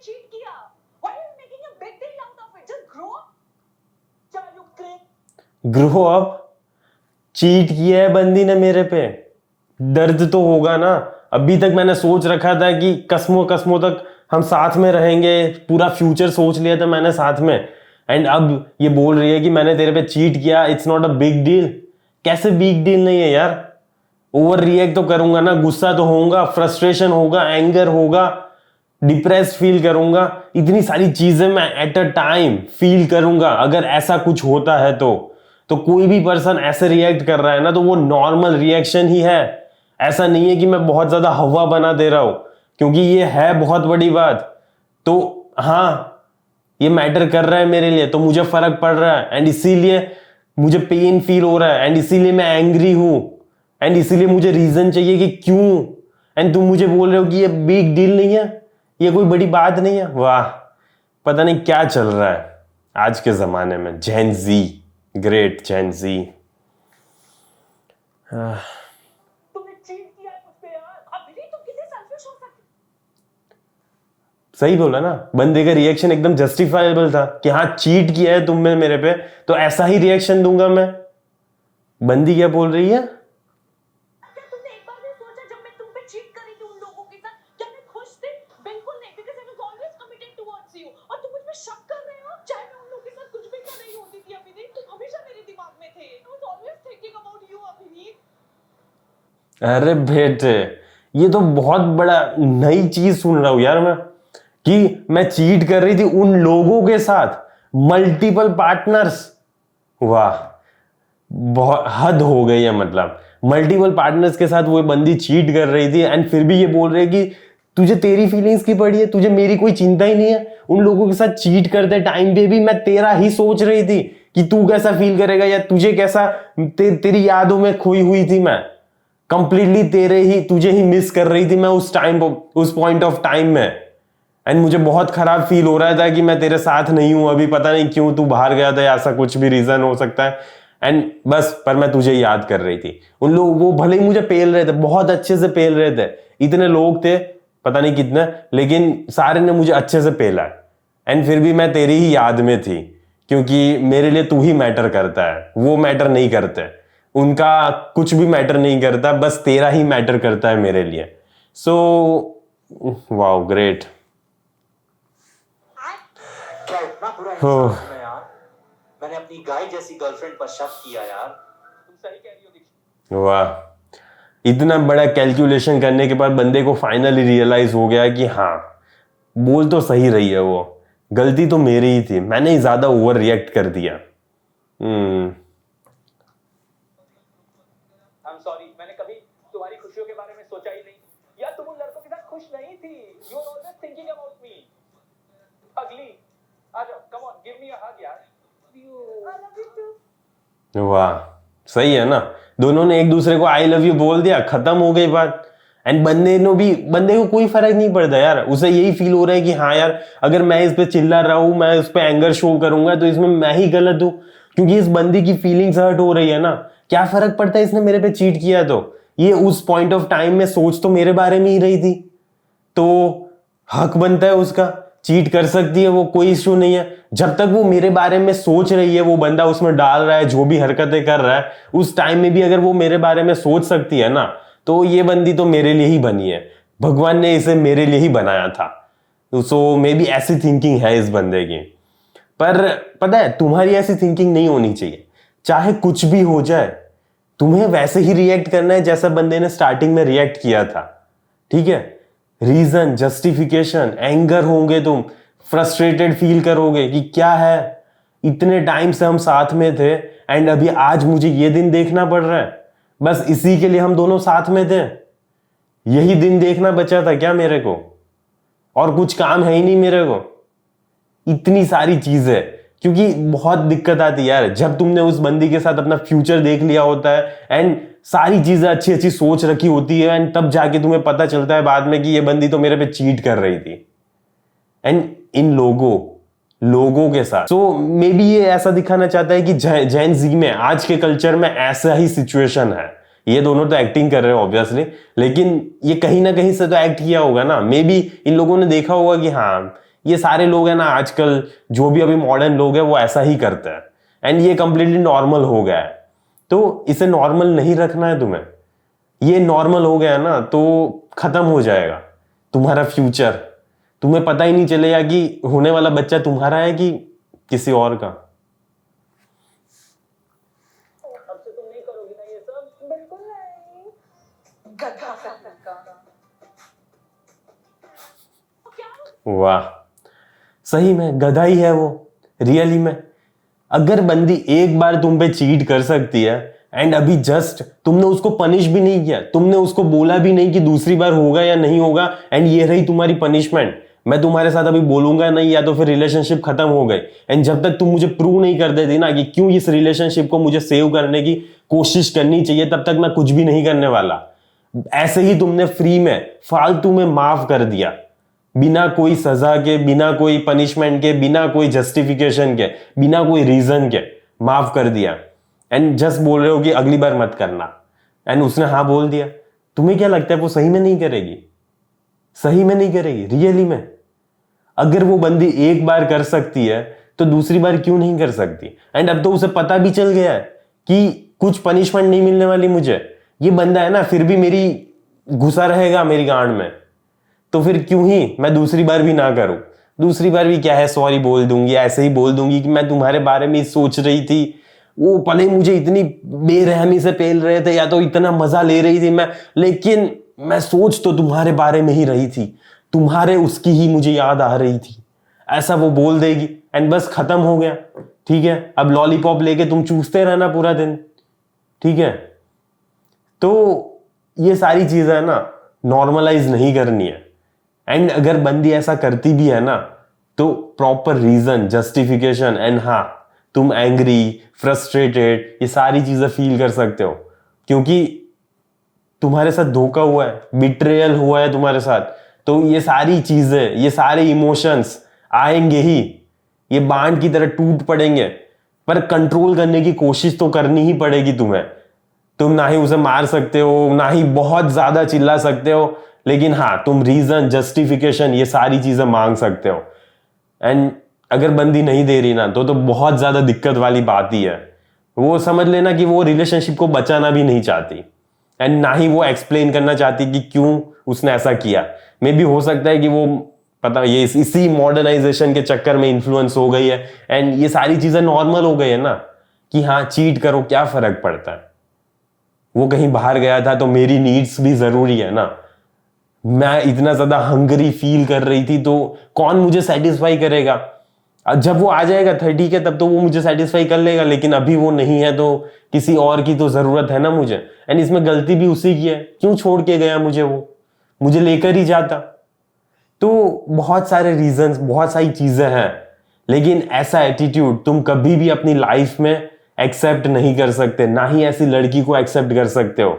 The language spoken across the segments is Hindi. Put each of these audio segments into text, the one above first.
चीट किया? Why are you making a big deal out of it? Just grow up. क्या you crazy? Grow up? Cheat किया है बंदी ने मेरे पे, दर्द तो होगा ना। अभी तक मैंने सोच रखा था कि कस्मों कस्मों तक हम साथ में रहेंगे, पूरा फ्यूचर सोच लिया था मैंने साथ में, एंड अब ये बोल रही है कि मैंने तेरे पे चीट किया, it's not a big deal. कैसे बिग डील नहीं है यार? ओवर रिएक्ट तो करूंगा ना, गुस्सा तो होऊंगा, फ्रस्ट्रेशन होगा, एंगर होगा, डिप्रेस फील करूंगा, इतनी सारी चीजें मैं एट अ टाइम फील करूंगा। अगर ऐसा कुछ होता है तो कोई भी पर्सन ऐसे रिएक्ट कर रहा है ना, तो वो नॉर्मल रिएक्शन ही है। ऐसा नहीं है कि मैं बहुत ज्यादा हवा बना दे रहा हूं, क्योंकि ये है बहुत बड़ी बात। तो हाँ, ये मैटर कर रहा है मेरे लिए, तो मुझे फर्क पड़ रहा है, एंड इसीलिए मुझे पेन फील हो रहा है, एंड इसीलिए मैं एंग्री हूं, एंड इसीलिए मुझे रीजन चाहिए कि क्यों। एंड तुम मुझे बोल रहे हो कि ये बिग डील नहीं है, ये कोई बड़ी बात नहीं है। वाह, पता नहीं क्या चल रहा है आज के जमाने में। जेन जी, ग्रेट जेन जी। तुमने चीट किया है मुझ पे यार। अभी तुम कितने सेल्फिश हो सकते? सही बोला ना, बंदे का रिएक्शन एकदम जस्टिफाइबल था कि हाँ चीट किया है तुमने मेरे पे, तो ऐसा ही रिएक्शन दूंगा मैं। बंदी क्या बोल रही है? क्या तुमने एक बार भी सोचा जब मैं तुम पे चीट कर रही थी उन लोगों के साथ, क्या मैं खुश थी? बिल्कुल नहीं, because I was always committed towards you. और तुम मुझ पे शक कर रहे हो? चाहे मैं उन लोगों के साथ कुछ भी कर रही होती थी अभिनीत, तुम हमेशा मेरे दिमाग में थे। I was always thinking about you, अभिनीत। अरे बेटे, ये तो बहुत बड़ा नई चीज सुन रहा हूं यार मैं, कि मैं चीट कर रही थी उन लोगों के साथ, मल्टीपल पार्टनर्स। वाह, बहुत हद हो गई है। मतलब मल्टीपल पार्टनर्स के साथ वो बंदी चीट कर रही थी, एंड फिर भी ये बोल रही है कि तुझे तेरी फीलिंग्स की पड़ी है, तुझे मेरी कोई चिंता ही नहीं है। उन लोगों के साथ चीट करते टाइम पे भी मैं तेरा ही सोच रही थी कि तू कैसा फील करेगा, या तुझे कैसा, तेरी यादों में खोई हुई थी मैं, कंप्लीटली तुझे ही मिस कर रही थी मैं उस टाइम, उस पॉइंट ऑफ टाइम में। एंड मुझे बहुत खराब फील हो रहा था कि मैं तेरे साथ नहीं हूं अभी, पता नहीं क्यों, तू बाहर गया था, ऐसा कुछ भी रीजन हो सकता है। एंड बस, पर मैं तुझे याद कर रही थी। उन लोग, वो भले ही मुझे पेल रहे थे, बहुत अच्छे से पेल रहे थे, इतने लोग थे पता नहीं कितने, लेकिन सारे ने मुझे अच्छे से पेला, एंड फिर भी मैं तेरी ही याद में थी, क्योंकि मेरे लिए तू ही मैटर करता है, वो मैटर नहीं करते, उनका कुछ भी मैटर नहीं करता, बस तेरा ही मैटर करता है मेरे लिए। So wow, great. क्या इतना बुरा इंसान हूं मैं यार? मैंने अपनी गाय जैसी गर्लफ्रेंड पर शक किया यार। तुम सही कह रही हो दीक्षित। वाह, इतना बड़ा कैलकुलेशन करने के बाद बंदे को फाइनली रियलाइज हो गया कि हाँ, बोल तो सही रही है वो, गलती तो मेरी ही थी, मैंने ही ज्यादा ओवर रिएक्ट कर दिया। I'm sorry, मैंने कभी तुम्हारी खुशियों के बारे में सोचा ही नहीं। यार तुम उन लड़कों के साथ खुश नहीं थी। You were always thinking about me. अगली, आ जाओ, come on, give me a hug यार। I love you too. वाह, सही है ना, दोनों ने एक दूसरे को आई लव यू बोल दिया, खत्म हो गई बात। एंड बंदे को कोई फर्क नहीं पड़ता यार, उसे यही फील हो रहा है कि हाँ यार, अगर मैं इस पे चिल्ला रहा हूं, मैं उस पे एंगर शो करूंगा, तो इसमें मैं ही गलत हूं, क्योंकि इस बंदी की फीलिंग्स हर्ट हो रही है ना। क्या फर्क पड़ता है इसने मेरे पे चीट किया, तो ये उस पॉइंट ऑफ टाइम में सोच तो मेरे बारे में ही रही थी, तो हक बनता है उसका, चीट कर सकती है वो, कोई इश्यू नहीं है। जब तक वो मेरे बारे में सोच रही है, वो बंदा उसमें डाल रहा है, जो भी हरकतें कर रहा है, उस टाइम में भी अगर वो मेरे बारे में सोच सकती है ना, तो ये बंदी तो मेरे लिए ही बनी है, भगवान ने इसे मेरे लिए ही बनाया था। सो मे बी ऐसी थिंकिंग है इस बंदे की। पर पता है, तुम्हारी ऐसी थिंकिंग नहीं होनी चाहिए। चाहे कुछ भी हो जाए, तुम्हें वैसे ही रिएक्ट करना है जैसा बंदे ने स्टार्टिंग में रिएक्ट किया था, ठीक है? रीजन, जस्टिफिकेशन, एंगर होंगे, तुम फ्रस्ट्रेटेड फील करोगे कि क्या है, इतने टाइम से हम साथ में थे, एंड अभी आज मुझे ये दिन देखना पड़ रहा है, बस इसी के लिए हम दोनों साथ में थे, यही दिन देखना बचा था क्या मेरे को, और कुछ काम है ही नहीं मेरे को। इतनी सारी चीजें, क्योंकि बहुत दिक्कत आती है यार, जब तुमने उस बंदी के साथ अपना फ्यूचर देख लिया होता है, एंड सारी चीजें अच्छी अच्छी सोच रखी होती है, एंड तब जाके तुम्हें पता चलता है बाद में कि ये बंदी तो मेरे पे चीट कर रही थी, एंड इन लोगों के साथ। सो मे बी ये ऐसा दिखाना चाहता है कि जेन जी में, आज के कल्चर में ऐसा ही सिचुएशन है। ये दोनों तो एक्टिंग कर रहे हैं ऑब्वियसली, लेकिन ये कहीं ना कहीं से तो एक्ट किया होगा ना। मे बी इन लोगों ने देखा होगा कि हाँ, ये सारे लोग हैं ना आजकल, जो भी अभी मॉडर्न लोग हैं वो ऐसा ही करते हैं, एंड ये कंप्लीटली नॉर्मल हो गया है। तो इसे नॉर्मल नहीं रखना है तुम्हें, ये नॉर्मल हो गया ना तो खत्म हो जाएगा तुम्हारा फ्यूचर। तुम्हें पता ही नहीं चलेगा कि होने वाला बच्चा तुम्हारा है कि किसी और का। अब से तुम नहीं करोगी ना ये सब? बिल्कुल नहीं। गधा का क्या? वाह, सही में गधा ही है वो, रियली में। अगर बंदी एक बार तुम पे चीट कर सकती है एंड अभी जस्ट तुमने उसको पनिश भी नहीं किया, तुमने उसको बोला भी नहीं कि दूसरी बार होगा या नहीं होगा, एंड ये रही तुम्हारी पनिशमेंट, मैं तुम्हारे साथ अभी बोलूंगा नहीं या तो फिर रिलेशनशिप खत्म हो गई। एंड जब तक तुम मुझे प्रूव नहीं कर देती ना कि क्यों इस रिलेशनशिप को मुझे सेव करने की कोशिश करनी चाहिए, तब तक मैं कुछ भी नहीं करने वाला। ऐसे ही तुमने फ्री में फालतू में माफ कर दिया, बिना कोई सजा के, बिना कोई पनिशमेंट के, बिना कोई जस्टिफिकेशन के, बिना कोई रीजन के माफ कर दिया, एंड जस्ट बोल रहे हो कि अगली बार मत करना। एंड उसने हाँ बोल दिया। तुम्हें क्या लगता है वो सही में नहीं करेगी? सही में नहीं करेगी, रियली में। अगर वो बंदी एक बार कर सकती है तो दूसरी बार क्यों नहीं कर सकती? एंड अब तो उसे पता भी चल गया है कि कुछ पनिशमेंट नहीं मिलने वाली मुझे। ये बंदा है ना फिर भी मेरी घुसा रहेगा मेरी गांड में, तो फिर क्यों ही मैं दूसरी बार भी ना करूं। दूसरी बार भी क्या है, सॉरी बोल दूंगी, ऐसे ही बोल दूंगी कि मैं तुम्हारे बारे में सोच रही थी, वो पल ही मुझे इतनी बेरहमी से पेल रहे थे या तो इतना मजा ले रही थी मैं, लेकिन मैं सोच तो तुम्हारे बारे में ही रही थी, तुम्हारे उसकी ही मुझे याद आ रही थी। ऐसा वो बोल देगी एंड बस खत्म हो गया। ठीक है, अब लॉलीपॉप लेके तुम चूसते रहना पूरा दिन। ठीक है, तो ये सारी चीजें ना नॉर्मलाइज नहीं करनी है। एंड अगर बंदी ऐसा करती भी है ना तो प्रॉपर रीजन, जस्टिफिकेशन, एंड हाँ तुम एंग्री, फ्रस्ट्रेटेड, ये सारी चीजें फील कर सकते हो क्योंकि तुम्हारे साथ धोखा हुआ है, बिट्रेयल हुआ है तुम्हारे साथ। तो ये सारी चीजें, ये सारे इमोशंस आएंगे ही, ये बांध की तरह टूट पड़ेंगे, पर कंट्रोल करने की कोशिश तो करनी ही पड़ेगी तुम्हें। तुम ना ही उसे मार सकते हो, ना ही बहुत ज्यादा चिल्ला सकते हो, लेकिन हाँ तुम रीजन, जस्टिफिकेशन, ये सारी चीजें मांग सकते हो। एंड अगर बंदी नहीं दे रही ना तो बहुत ज्यादा दिक्कत वाली बात ही है। वो समझ लेना कि वो रिलेशनशिप को बचाना भी नहीं चाहती एंड ना ही वो एक्सप्लेन करना चाहती कि क्यों उसने ऐसा किया। मे भी हो सकता है कि वो पता ये इसी मॉडर्नाइजेशन के चक्कर में इन्फ्लुएंस हो गई है एंड ये सारी चीजें नॉर्मल हो गई है ना कि हाँ चीट करो, क्या फर्क पड़ता है। वो कहीं बाहर गया था तो मेरी नीड्स भी जरूरी है ना। मैं इतना ज्यादा हंगरी फील कर रही थी तो कौन मुझे सेटिस्फाई करेगा? जब वो आ जाएगा 30 के तब तो वो मुझे सेटिस्फाई कर लेगा, लेकिन अभी वो नहीं है तो किसी और की तो जरूरत है ना मुझे। एंड इसमें गलती भी उसी की है, क्यों छोड़ के गया मुझे? वो मुझे लेकर ही जाता। तो बहुत सारे रीजंस, बहुत सारी चीजें हैं, लेकिन ऐसा एटीट्यूड तुम कभी भी अपनी लाइफ में एक्सेप्ट नहीं कर सकते, ना ही ऐसी लड़की को एक्सेप्ट कर सकते हो।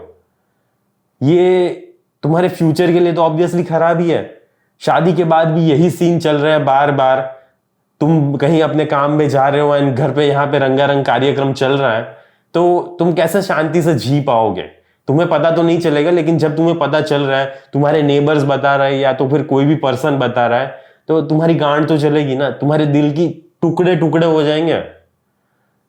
ये तुम्हारे फ्यूचर के लिए तो ऑब्वियसली खराब ही है। शादी के बाद भी यही सीन चल रहा है बार बार। तुम कहीं अपने काम में जा रहे हो एंड घर पे यहाँ पे रंगारंग कार्यक्रम चल रहा है, तो तुम कैसे शांति से जी पाओगे? तुम्हें पता तो नहीं चलेगा, लेकिन जब तुम्हें पता चल रहा है, तुम्हारे नेबर्स बता रहे हैं या तो फिर कोई भी पर्सन बता रहा है, तो तुम्हारी गांड तो चलेगी ना, तुम्हारे दिल की टुकड़े टुकड़े हो जाएंगे।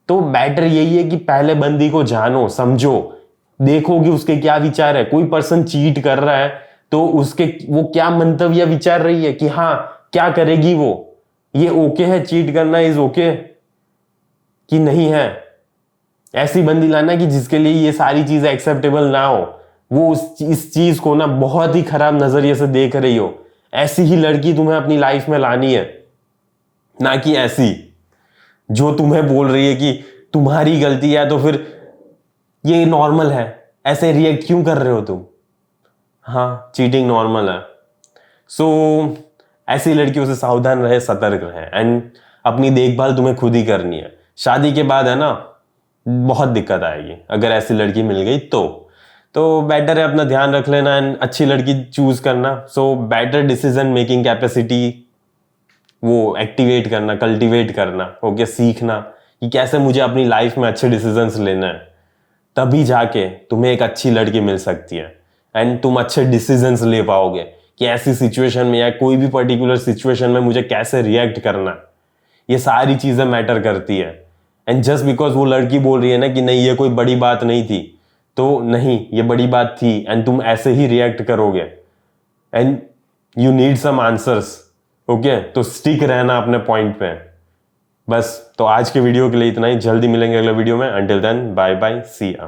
तो बेटर यही है कि पहले बंदी को जानो, समझो, देखो कि उसके क्या विचार है। कोई पर्सन चीट कर रहा है तो उसके वो क्या मंतव्य विचार रही है कि हाँ क्या करेगी वो, ये ओके है चीट करना, इज ओके कि नहीं है। ऐसी बंदी लाना कि जिसके लिए ये सारी चीजें एक्सेप्टेबल ना हो, वो इस चीज को ना बहुत ही खराब नजरिए से देख रही हो। ऐसी ही लड़की तुम्हें अपनी लाइफ में लानी है, ना कि ऐसी जो तुम्हें बोल रही है कि तुम्हारी गलती है तो फिर ये नॉर्मल है। ऐसे रिएक्ट क्यों कर रहे हो तुम? हाँ चीटिंग नॉर्मल है। सो ऐसी लड़कियों से सावधान रहे, सतर्क रहे, एंड अपनी देखभाल तुम्हें खुद ही करनी है। शादी के बाद है ना बहुत दिक्कत आएगी अगर ऐसी लड़की मिल गई तो बेटर है अपना ध्यान रख लेना एंड अच्छी लड़की चूज करना। So better decision making capacity वो एक्टिवेट करना, कल्टीवेट करना, ओके, सीखना कि कैसे मुझे अपनी लाइफ में अच्छे डिसीजंस लेना है। तभी जाके तुम्हें एक अच्छी लड़की मिल सकती है एंड तुम अच्छे डिसीजंस ले पाओगे कि ऐसी सिचुएशन में या कोई भी पर्टिकुलर सिचुएशन में मुझे कैसे रिएक्ट करना है, ये सारी चीजें मैटर करती है। एंड जस्ट बिकॉज वो लड़की बोल रही है ना कि नहीं ये कोई बड़ी बात नहीं थी, तो नहीं ये बड़ी बात थी एंड तुम ऐसे ही रिएक्ट करोगे and you need some answers. Okay, तो स्टिक रहना अपने पॉइंट पे। बस, तो आज के वीडियो के लिए इतना ही। जल्दी मिलेंगे अगले वीडियो में। अंटिल देन बाय बाय, सी या।